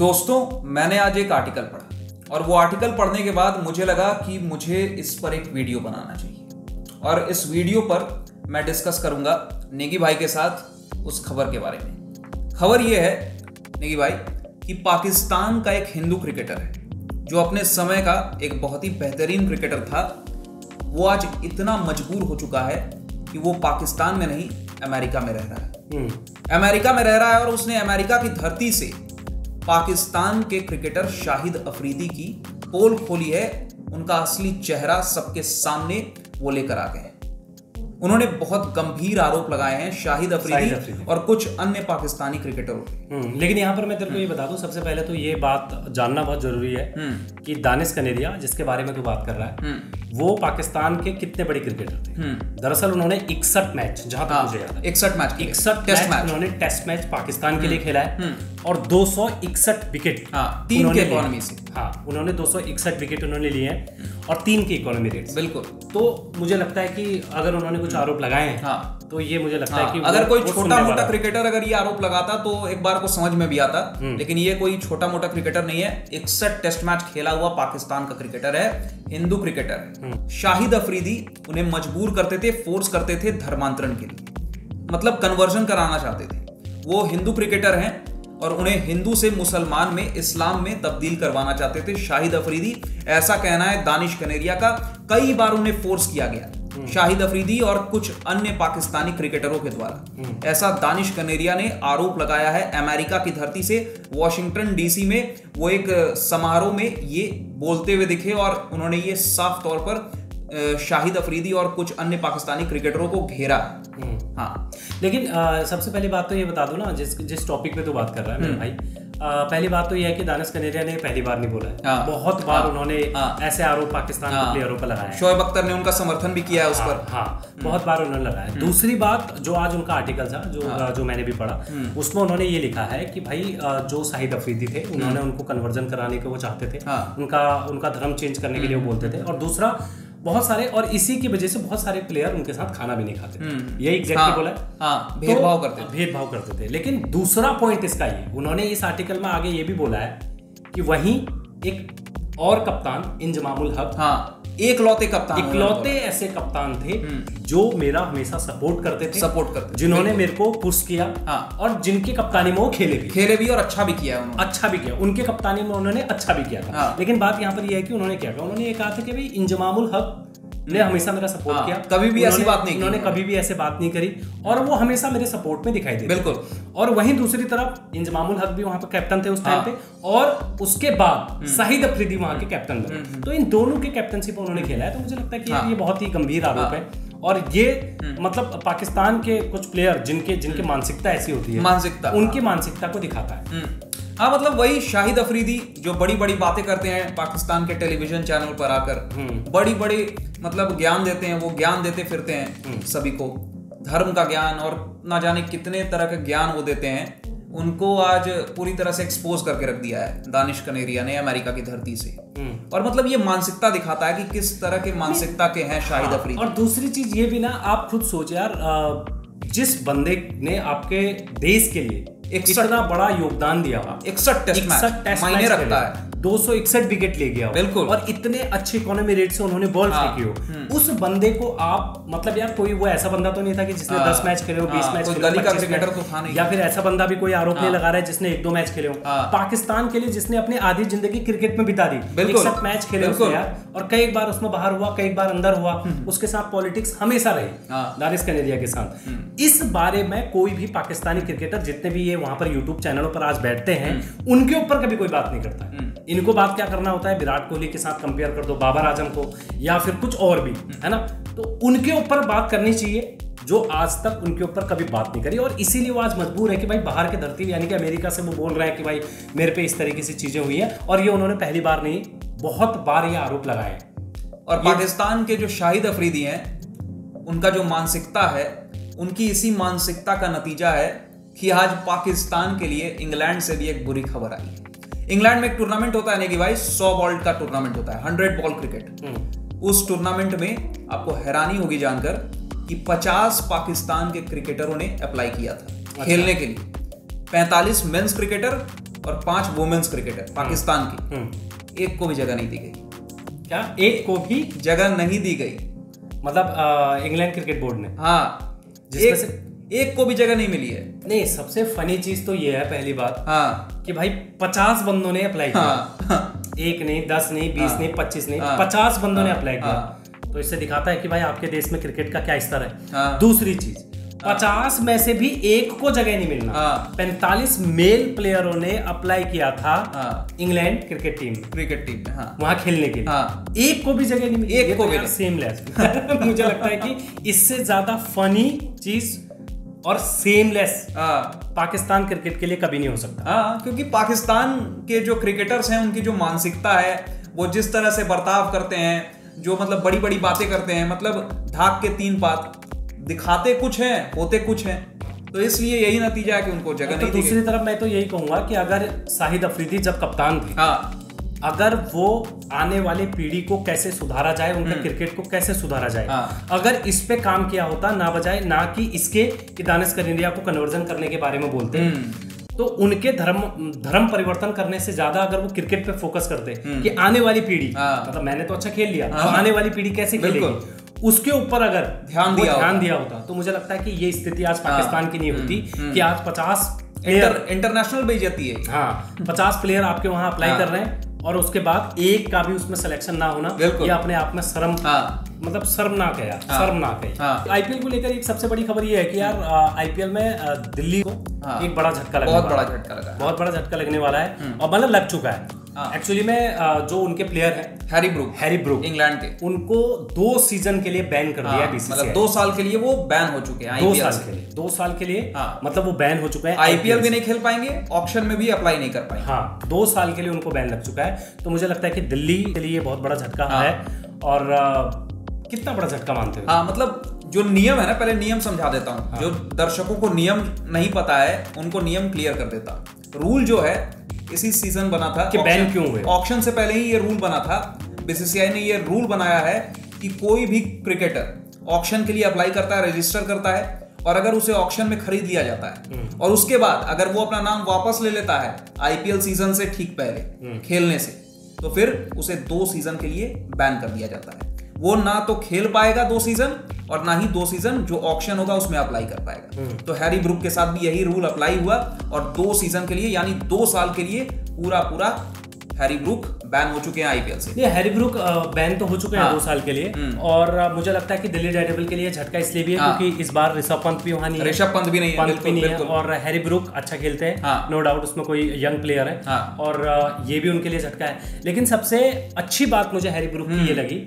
दोस्तों, मैंने आज एक आर्टिकल पढ़ा और वो आर्टिकल पढ़ने के बाद मुझे लगा कि मुझे इस पर एक वीडियो बनाना चाहिए और इस वीडियो पर मैं डिस्कस करूंगा नेगी भाई के साथ उस खबर के बारे में। खबर ये है नेगी भाई कि पाकिस्तान का एक हिंदू क्रिकेटर है जो अपने समय का एक बहुत ही बेहतरीन क्रिकेटर था। वो आज इतना मजबूर हो चुका है कि वो पाकिस्तान में नहीं अमेरिका में रह रहा है। अमेरिका में रह रहा है और उसने अमेरिका की धरती से पाकिस्तान के क्रिकेटर शाहिद अफरीदी की पोल खोली है। उनका असली चेहरा सबके सामने वो लेकर आ गए। उन्होंने बहुत गंभीर आरोप लगाए हैं शाहिद अफरीदी और कुछ अन्य पाकिस्तानी क्रिकेटरों के। लेकिन यहाँ पर मैं तेरे को ये बता दूं, सबसे पहले तो ये बात जानना बहुत जरूरी है कि दानिश कनेरिया जिसके बारे में तू बात कर रहा है वो पाकिस्तान के कितने बड़े क्रिकेटर थे। दरअसल उन्होंने 61 मैच, जहां तक मुझे याद है 61 टेस्ट मैच उन्होंने टेस्ट मैच पाकिस्तान के लिए खेला है और 261 विकेट तीन के इकोनॉमी से। हाँ, उन्होंने 261 विकेट उन्होंने लिए हैं और 3 के इकोनॉमी रेट। बिल्कुल। तो मुझे लगता है कि अगर उन्होंने कुछ आरोप लगाए हैं तो ये मुझे लगता है कि अगर कोई छोटा मोटा क्रिकेटर अगर ये आरोप लगाता तो एक बार को समझ में भी आता, लेकिन ये कोई छोटा मोटा क्रिकेटर नहीं है। 61 टेस्ट मैच खेला हुआ पाकिस्तान का क्रिकेटर है, हिंदू क्रिकेटर है। शाहिद अफरीदी उन्हें मजबूर करते थे, फोर्स करते थे धर्मांतरण के लिए, मतलब कन्वर्जन कराना चाहते थे। वो हिंदू क्रिकेटर हैं और उन्हें हिंदू से मुसलमान में, इस्लाम में तब्दील करवाना चाहते थे शाहिद अफरीदी। ऐसा कहना है दानिश कनेरिया का। कई बार उन्हें फोर्स किया गया शाहिद अफरीदी और कुछ अन्य पाकिस्तानी क्रिकेटरों के द्वारा। ऐसा दानिश कनेरिया ने आरोप लगाया है अमेरिका की धरती से। वॉशिंगटन डीसी में वो एक समारोह में ये बोलते हुए दिखे और उन्होंने ये साफ तौर पर शाहिद अफरीदी और कुछ अन्य पाकिस्तानी क्रिकेटरों को घेरा। हाँ, लेकिन सबसे पहली बात तो ये बता दो ना, जिस टॉपिक पे तो बात कर रहा है मेरे भाई, पहली बात तो ये है कि दानिश कनेरिया ने पहली बार नहीं बोला है। बहुत बार उन्होंने ऐसे आरोप पाकिस्तान के प्लेयरों पर लगाए हैं। शोएब अख्तर ने उनका समर्थन भी किया है उस पर। बहुत बार उन्होंने लगाया। दूसरी बात, जो आज उनका आर्टिकल था जो मैंने भी पढ़ा, उसमें उन्होंने ये लिखा है कि भाई जो शाहिद अफरीदी थे उन्होंने उनको कन्वर्जन कराने को वो चाहते थे, उनका धर्म चेंज करने के लिए वो बोलते थे। और दूसरा, बहुत सारे, और इसी की वजह से बहुत सारे प्लेयर उनके साथ खाना भी नहीं खाते थे। ये एग्जैक्टली बोला है। भेदभाव करते थे। लेकिन दूसरा पॉइंट इसका ये, उन्होंने इस आर्टिकल में आगे ये भी बोला है कि वहीं एक और कप्तान इंजमामुल हक, इकलौते ऐसे कप्तान थे जो मेरा हमेशा सपोर्ट करते थे, जिन्होंने मेरे को पुश किया और जिनकी कप्तानी में वो खेले भी और अच्छा भी किया उनके कप्तानी में उन्होंने अच्छा भी किया था। लेकिन बात यहाँ पर यह है कि उन्होंने क्या कहा, उन्होंने ये कहा था कि भाई इंजमामुल हक ने हमेशा मेरा सपोर्ट किया, कभी भी ऐसी बात नहीं, उन्होंने कभी भी ऐसे बात नहीं करी और वो हमेशा मेरे सपोर्ट में दिखाई देते। बिल्कुल। और वहीं दूसरी तरफ इंजमामुल हक भी वहां पर कैप्टन थे उस टाइम पे, और उसके बाद शाहिद अफरीदी वहां के कैप्टन बने। तो इन दोनों के कैप्टनशिप उन्होंने खेला है। तो मुझे लगता है कि ये बहुत ही गंभीर आरोप है और ये मतलब पाकिस्तान के कुछ प्लेयर जिनकी मानसिकता ऐसी होती है, उनकी मानसिकता को दिखाता है। हाँ, मतलब वही शाहिद अफरीदी जो बड़ी बड़ी बातें करते हैं पाकिस्तान के टेलीविजन चैनल पर आकर, बड़ी बड़ी मतलब ज्ञान देते हैं, वो ज्ञान देते फिरते हैं सभी को, धर्म का ज्ञान और ना जाने कितने तरह का ज्ञान वो देते हैं। उनको आज पूरी तरह से एक्सपोज करके रख दिया है दानिश कनेरिया ने अमेरिका की धरती से। और मतलब ये मानसिकता दिखाता है कि किस तरह के मानसिकता के हैं शाहिद अफरीदी। और दूसरी चीज ये भी ना, आप खुद सोच यार, जिस बंदे ने आपके देश के लिए इतना बड़ा योगदान दिया, 61 टेस्ट मैच मायने रखता है, 261 विकेट ले गया, बिल्कुल, और इतने अच्छे इकोनॉमी रेट से उन्होंने बॉल फेंकी हो। उस बंदे को आप मतलब यार, कोई वो ऐसा बंदा तो नहीं था कि जिसने 10 मैच खेले हो, 20 मैच खेले हो, 25 क्रिकेटर तो था नहीं, या फिर ऐसा बंदा भी कोई आरोप नहीं लगा रहा है जिसने 1-2 मैच खेले हो। पाकिस्तान के लिए जिसने अपनी आधी जिंदगी क्रिकेट में बिता दी, 61 मैच खेले उसने यार, और कई बार उसमें बाहर हुआ, कई बार अंदर हुआ। उसके साथ पॉलिटिक्स हमेशा रही दानिश कनेरिया के साथ। इस बारे में कोई भी पाकिस्तानी क्रिकेटर, जितने भी ये वहां पर यूट्यूब चैनलों पर आज बैठते हैं, उनके ऊपर कभी कोई बात नहीं करता। इनको बात क्या करना होता है, विराट कोहली के साथ कंपेयर कर दो, बाबर आजम को, या फिर कुछ और भी, है ना। तो उनके ऊपर बात करनी चाहिए जो आज तक उनके ऊपर कभी बात नहीं करी। और इसीलिए वो आज मजबूर है कि भाई बाहर की धरती यानी कि अमेरिका से वो बोल रहा है कि भाई मेरे पे इस तरीके से चीजें हुई हैं। और ये उन्होंने पहली बार नहीं, बहुत बार ये आरोप लगाए। और पाकिस्तान के जो शाहिद अफरीदी हैं, उनका जो मानसिकता है, उनकी इसी मानसिकता का नतीजा है कि आज पाकिस्तान के लिए इंग्लैंड से भी एक बुरी खबर आई है। इंग्लैंड में एक टूर्नामेंट होता है नेगी भाई, 100 बॉल का टूर्नामेंट होता है, 100 बॉल क्रिकेट। उस टूर्नामेंट में आपको हैरानी होगी जानकर कि 50 पाकिस्तान के क्रिकेटरों ने अप्लाई किया था खेलने के लिए। 45 मेंस क्रिकेटर और 5 वुमेन्स क्रिकेटर पाकिस्तान की, एक को भी जगह नहीं दी गई। क्या एक को भी जगह नहीं दी गई? मतलब इंग्लैंड क्रिकेट बोर्ड ने? हाँ, जिसमें से एक को भी जगह नहीं मिली है। नहीं, सबसे फनी चीज तो ये है पहली बात, हाँ, कि भाई 50 बंदों ने अप्लाई किया। हाँ, एक नहीं, 10 नहीं, 20 नहीं, 25 नहीं, 50 बंदों ने अप्लाई किया। तो इससे दिखाता है कि भाई आपके देश में क्रिकेट का क्या स्तर है। दूसरी चीज, 50 में से भी एक को जगह नहीं मिलना। 45 मेल प्लेयरों ने अप्लाई किया था इंग्लैंड क्रिकेट टीम में, वहां खेलने के लिए। एक को भी जगह नहीं मिली। एक को भी सेमलेस। मुझे लगता है कि इससे ज्यादा फनी चीज और सेमलेस पाकिस्तान क्रिकेट के लिए कभी नहीं हो सकता। हाँ, क्योंकि पाकिस्तान के जो क्रिकेटर्स हैं उनकी जो मानसिकता है, वो जिस तरह से बर्ताव करते हैं, जो मतलब बड़ी बड़ी बातें करते हैं, मतलब ढाक के 3 बात, दिखाते कुछ हैं, होते कुछ हैं, तो इसलिए यही नतीजा है कि उनको जगह नहीं दी गई। दूसरी तरफ मैं तो यही कहूंगा कि अगर शाहिद अफरीदी जब कप्तान थे, अगर वो आने वाली पीढ़ी को कैसे सुधारा जाए, उनके क्रिकेट को कैसे सुधारा जाए, अगर इस पे काम किया होता, ना बजाय ना कि इसके कि दानिश कनेरिया को कन्वर्जन करने के बारे में बोलते हैं, तो उनके धर्म परिवर्तन करने से ज्यादा अगर वो क्रिकेट पे फोकस करते कि आने वाली पीढ़ी, मतलब मैंने तो अच्छा खेल लिया, तो आने वाली पीढ़ी कैसे खेलेगी, उसके ऊपर अगर ध्यान दिया होता, तो मुझे लगता है कि ये स्थिति आज पाकिस्तान की नहीं होती कि आज 50 इंटरनेशनल बेइज्जती है। हाँ, 50 प्लेयर आपके वहां अप्लाई कर रहे हैं और उसके बाद एक का भी उसमें सिलेक्शन ना होना, ये अपने आप में शर्म, मतलब शर्मनाक है यार, शर्मनाक है। आईपीएल को लेकर एक सबसे बड़ी खबर ये है कि यार आईपीएल में दिल्ली को एक बड़ा झटका लगने वाला है, बहुत बड़ा झटका लगने वाला है, और मतलब लग चुका है। एक्चुअली में जो उनके प्लेयर है हैरी ब्रूक इंग्लैंड के, उनको 2 सीजन के लिए बैन कर दिया बीसीसीआई। मतलब 2 साल के लिए वो बैन हो चुके हैं। 2 साल के लिए मतलब वो बैन हो चुके हैं। आईपीएल भी नहीं खेल पाएंगे, ऑक्शन में भी अप्लाई नहीं कर पाएंगे। हाँ, 2 साल के लिए उनको बैन लग चुका है। तो मुझे लगता है कि दिल्ली के लिए बहुत बड़ा झटका है। और कितना बड़ा झटका मानते हो? हाँ, मतलब जो नियम है ना, पहले नियम समझा देता हूँ। जो दर्शकों को नियम नहीं पता है, उनको नियम क्लियर कर देता। रूल जो है इसी सीजन बना था कि बैन क्यों हुए। ऑक्शन से पहले ही ये रूल बना था। बीसीसीआई ने ये रूल बनाया है कि कोई भी क्रिकेटर ऑक्शन के लिए अप्लाई करता है, रजिस्टर करता है, और अगर उसे ऑक्शन में खरीद लिया जाता है और उसके बाद अगर वो अपना नाम वापस ले लेता है आईपीएल सीजन से ठीक पहले खेलने से, तो फिर उसे 2 सीजन के लिए बैन कर दिया जाता है। वो ना तो खेल पाएगा 2 सीजन, और ना ही 2 सीजन जो ऑक्शन होगा उसमें अप्लाई कर पाएगा। तो हैरी ब्रूक के साथ भी यही रूल अप्लाई हुआ, और 2 सीजन के लिए यानी 2 साल के लिए पूरा हैरी ब्रूक बैन हो चुके हैं आईपीएल से। ये हैरी ब्रूक बैन तो हो चुके हैं 2 साल के लिए। और मुझे लगता है कि दिल्ली डेयरडेविल के लिए झटका इसलिए भी है क्योंकि इस बार ऋषभ पंत भी वहां नहीं है। ऋषभ पंत भी नहीं है, और हैरी ब्रूक अच्छा खेलते हैं, नो डाउट, उसमें कोई यंग प्लेयर है, और ये भी उनके लिए झटका है। लेकिन सबसे अच्छी बात मुझे हैरी ब्रूक की ये लगी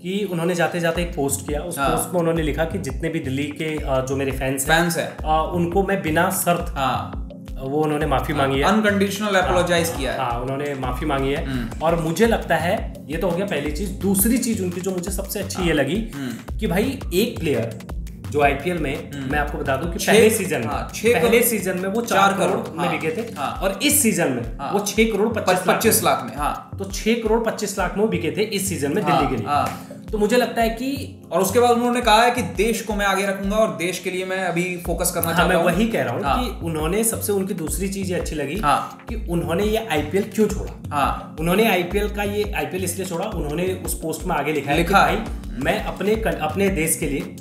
कि उन्होंने जाते जाते एक पोस्ट किया। उस पोस्ट में उन्होंने लिखा कि जितने भी दिल्ली के जो मेरे फैंस हैं उनको मैं बिना शर्त, वो उन्होंने माफी मांगी है, अनकंडीशनल अपोलोजाइज किया है। हाँ, उन्होंने माफी मांगी है। और मुझे लगता है ये तो हो गया पहली चीज। दूसरी चीज उनकी जो मुझे सबसे अच्छी ये लगी कि भाई एक प्लेयर जो आईपीएल में, मैं आपको बता दूं कि पहले सीजन में वो 4 करोड़ में बिके थे, और इस सीजन में वो 6 करोड़ 25 लाख में, तो 6 करोड़ 25 लाख में वो बिके थे इस सीजन में दिल्ली के लिए। तो मुझे लगता है कि, और उसके बाद उन्होंने कहा है कि देश को मैं आगे रखूंगा और देश के लिए मैं अभी फोकस करना चाहता हूं। मैं वही कह रहा हूं कि उन्होंने सबसे, उनकी दूसरी चीज अच्छी लगी कि उन्होंने ये आईपीएल क्यों छोड़ा। उन्होंने आईपीएल इसलिए छोड़ा, उन्होंने उस पोस्ट में आगे लिखा है कि भाई मैं अपने देश के लिए,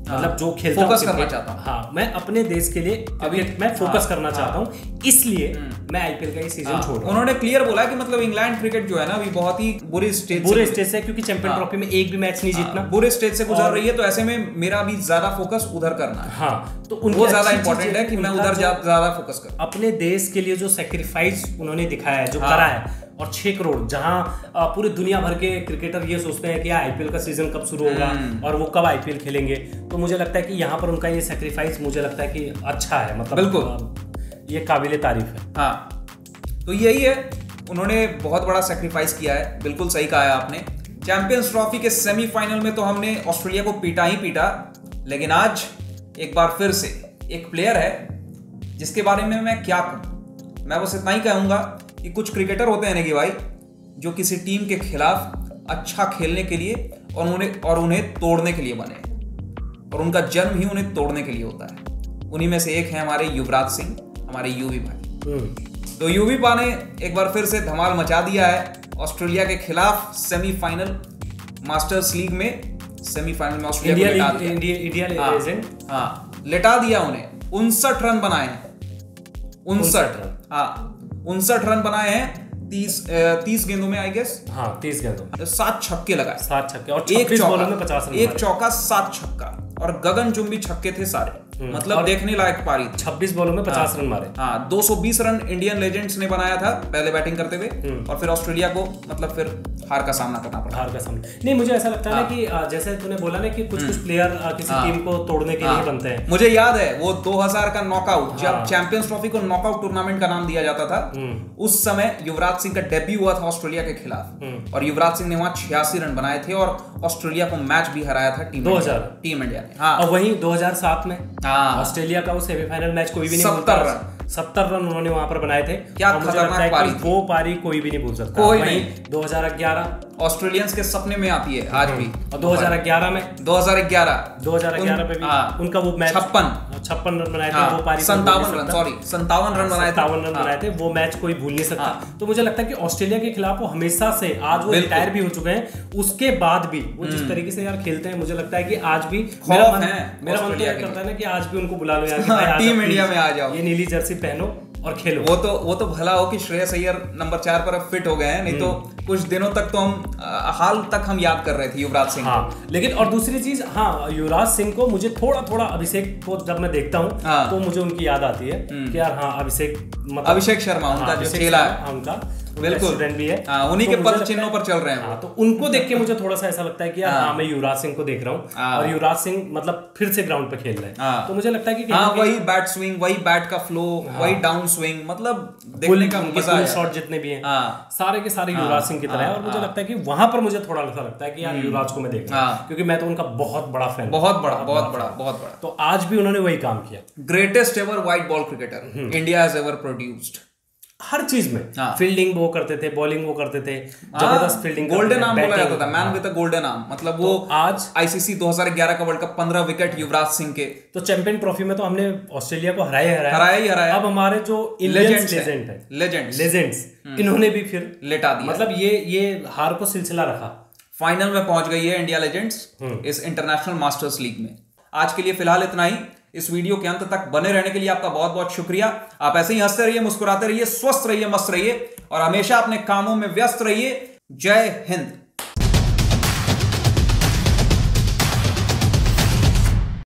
मतलब जो खेलता हूं, फोकस करना चाहता हूं। हाँ, मैं अपने देश के लिए अभी मैं फोकस करना चाहता हूं, इसलिए मैं आईपीएल का ये सीजन छोड़ रहा हूं। उन्होंने क्लियर बोला कि मतलब इंग्लैंड क्रिकेट जो है ना अभी बहुत ही बुरे स्टेज से, क्योंकि चैंपियन ट्रॉफी में एक भी मैच नहीं जीतना, बुरे स्टेज से गुजर रही है। तो ऐसे में मेरा भी ज्यादा फोकस उधर करना है। हाँ, तो उनको ज्यादा इंपॉर्टेंट है कि मैं उधर ज्यादा फोकस करूं। अपने देश के लिए जो सैक्रिफाइस उन्होंने दिखाया है, जो करा है, और 6 करोड़, जहां पूरी दुनिया भर के क्रिकेटर ये सोचते हैं कि आईपीएल का सीजन कब शुरू होगा और वो कब आईपीएल खेलेंगे, तो मुझे लगता है कि यहाँ पर उनका ये सैक्रिफाइस मुझे लगता है कि अच्छा है, मतलब बिल्कुल ये काबिले तारीफ है। हाँ, तो यही है, उन्होंने बहुत बड़ा सैक्रिफाइस किया है। बिल्कुल सही कहा है आपने। चैंपियंस ट्रॉफी के सेमीफाइनल में तो हमने ऑस्ट्रेलिया को पीटा ही पीटा, लेकिन आज एक बार फिर से एक प्लेयर है जिसके बारे में मैं क्या कहूं। मैं बस इतना ही कहूंगा कि कुछ क्रिकेटर होते हैं ना कि भाई, जो किसी टीम के खिलाफ अच्छा खेलने के लिए और उन्हें तोड़ने के लिए बने, और उनका जन्म ही उन्हें तोड़ने के लिए होता है। उन्हीं में से एक है हमारे युवराज सिंह, हमारे यूवी भाई। तो युवीपा ने एक बार फिर से धमाल मचा दिया है ऑस्ट्रेलिया के खिलाफ सेमीफाइनल मास्टर्स लीग में। सेमीफाइनल में ऑस्ट्रेलिया को इंडिया लेटा दिया उन्हें। 59 रन बनाए हैं, 59 रन बनाए हैं 30 गेंदों में, आई गेस। हाँ 30 गेंदों में 7 छक्के लगाए, 7 छक्के और 26 बॉलों में 50 रन, एक चौका 7 छक्का और गगनचुंबी छक्के थे सारे। मतलब देखने लायक पारी थी। 26 बॉलों में 50 रन मारे। हाँ 220 रन इंडियन लेजेंड्स ने बनाया था पहले बैटिंग करते हुए, और फिर ऑस्ट्रेलिया को मतलब फिर हार का सामना करना पड़ा। हार का सामना नहीं, मुझे ऐसा लगता है ना कि जैसे तूने बोला ना कि कुछ प्लेयर किसी टीम को तोड़ने के लिए बनते हैं। मुझे याद है वो 2000 का नॉकआउट, जब चैंपियंस ट्रॉफी को नॉकआउट टूर्नामेंट का नाम दिया जाता था, उस समय युवराज सिंह का डेब्यू हुआ था ऑस्ट्रेलिया के खिलाफ, और युवराज सिंह ने वहां 86 रन बनाए थे और ऑस्ट्रेलिया को मैच भी हराया था टीम इंडिया ने। हाँ और वहीं 2007 में ऑस्ट्रेलिया का वो सेमीफाइनल मैच कोई भी नहीं भूलता। 70 रन उन्होंने वहां पर बनाए थे। क्या खतरनाक पारी थी। वो पारी कोई भी नहीं भूल सकता। कोई नहीं। 2011 ऑस्ट्रेलियंस के सपने में आती है आज भी। और 2011 में 2011 पे भी उनका वो मैच 56 रन बनाए थे। वो पारी 57 रन बनाए थे। वो मैच कोई भूल नहीं सकता। तो मुझे लगता है कि ऑस्ट्रेलिया के खिलाफ वो हमेशा से, आज वो रिटायर भी हो चुके हैं, उसके बाद भी वो जिस तरीके से यार खेलते हैं, मुझे लगता है कि आज भी मेरा मन करता है ना कि आज भी उनको बुला लो यार, टीम इंडिया में आ जाओ, ये नीली जर्सी पहनो और खेलो। वो तो भला हो कि श्रेयस अय्यर नंबर 4 पर अब फिट हो गए हैं, नहीं तो कुछ दिनों तक तो हाल तक हम याद कर रहे थे युवराज सिंह। हाँ लेकिन और दूसरी चीज, हाँ युवराज सिंह को मुझे थोड़ा अभिषेक को जब मैं देखता हूँ तो मुझे उनकी याद आती है कि यार हाँ अभिषेक शर्मा उनका जो चेला है, उनका बिल्कुल स्टूडेंट भी है, उन्हीं के पद चिन्हों पर चल रहे हैं। तो उनको देख के मुझे थोड़ा सा ऐसा लगता है कि यार मैं युवराज सिंह को देख रहा हूँ, और युवराज सिंह मतलब फिर से ग्राउंड पे खेल रहे हैं। तो मुझे लगता है कि वही बैट स्विंग, वही बैट का फ्लो, वही डाउन स्विंग, मतलब देखने का मजा है। शॉट जितने भी हैं सारे के सारे युवराज सिंह की तरह है। और मुझे लगता है कि वहां पर मुझे थोड़ा सा लगता है कि यार युवराज को मैं देख रहा हूं, क्योंकि मैं तो उनका बहुत बड़ा फैन, बहुत बड़ा। तो आज भी उन्होंने वही काम किया। Greatest ever white ball cricketer India has ever produced. हर चीज में फील्डिंग वो करते थे, बॉलिंग वो करते थे, जबरदस्त फील्डिंग, गोल्डन आर्म बोला जाता था, man with a golden arm. मतलब वो आज आईसीसी 2011 का world cup 15 wicket Yuvraj Singh के। तो चैंपियन ट्रॉफी में तो हमने ऑस्ट्रेलिया को हराया। अब हमारे जो लेजेंड्स इन्होंने भी फिर लेटा दिया। मतलब ये हार को सिलसिला रखा। फाइनल में पहुंच गई है इंडिया लेजेंड्स इस इंटरनेशनल मास्टर्स लीग में। आज के लिए फिलहाल इतना ही। इस वीडियो के अंत तक बने रहने के लिए आपका बहुत बहुत शुक्रिया। आप ऐसे ही हंसते रहिए, मुस्कुराते रहिए, स्वस्थ रहिए, मस्त रहिए और हमेशा अपने कामों में व्यस्त रहिए। जय हिंद।